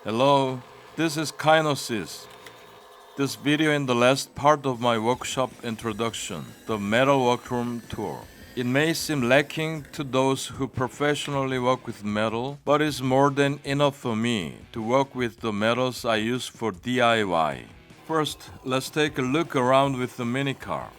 Hello, this is Kinosis. This video in the last part of my workshop introduction, the metal workroom tour. It may seem lacking to those who professionally work with metal, but it's more than enough for me to work with the metals I use for DIY. First, let's take a look around with the mini car.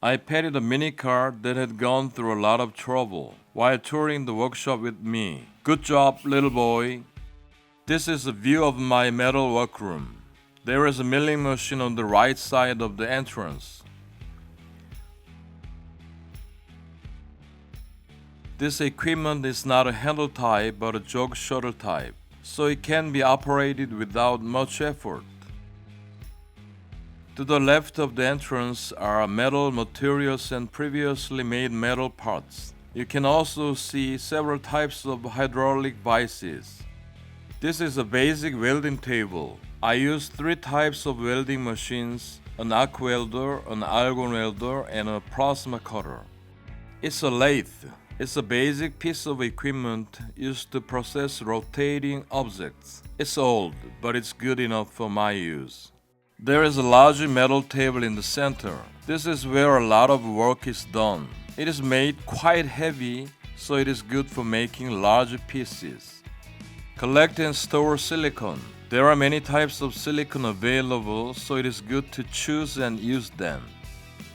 I petted a mini car that had gone through a lot of trouble while touring the workshop with me. Good job, little boy. This is a view of my metal workroom. There is a milling machine on the right side of the entrance. This equipment is not a handle type but a jog shuttle type, so it can be operated without much effort. To the left of the entrance are metal materials and previously made metal parts. You can also see several types of hydraulic vices. This is a basic welding table. I use three types of welding machines, an arc welder, an argon welder, and a plasma cutter. It's a lathe. It's a basic piece of equipment used to process rotating objects. It's old, but it's good enough for my use. There is a large metal table in the center. This is where a lot of work is done. It is made quite heavy, so it is good for making large pieces. Collect and store silicone. There are many types of silicone available, so it is good to choose and use them.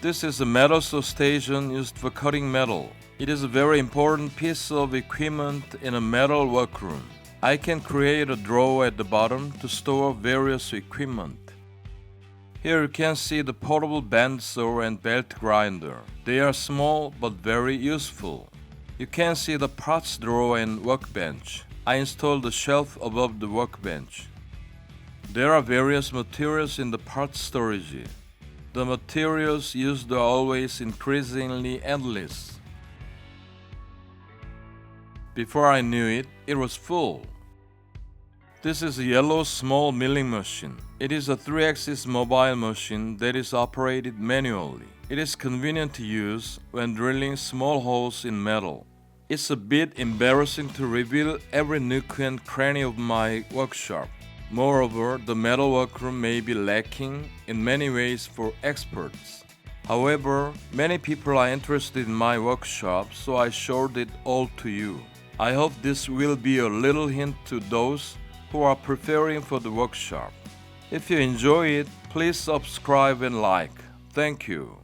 This is a metal saw station used for cutting metal. It is a very important piece of equipment in a metal workroom. I can create a drawer at the bottom to store various equipment. Here you can see the portable bandsaw and belt grinder. They are small but very useful. You can see the parts drawer and workbench. I installed a shelf above the workbench. There are various materials in the parts storage. The materials used are always increasingly endless. Before I knew it, it was full. This is a yellow small milling machine. It is a 3-axis mobile machine that is operated manually. It is convenient to use when drilling small holes in metal. It's a bit embarrassing to reveal every nook and cranny of my workshop. Moreover, the metal workroom may be lacking in many ways for experts. However, many people are interested in my workshop, so I showed it all to you. I hope this will be a little hint to those who are preparing for the workshop. If you enjoy it, please subscribe and like. Thank you.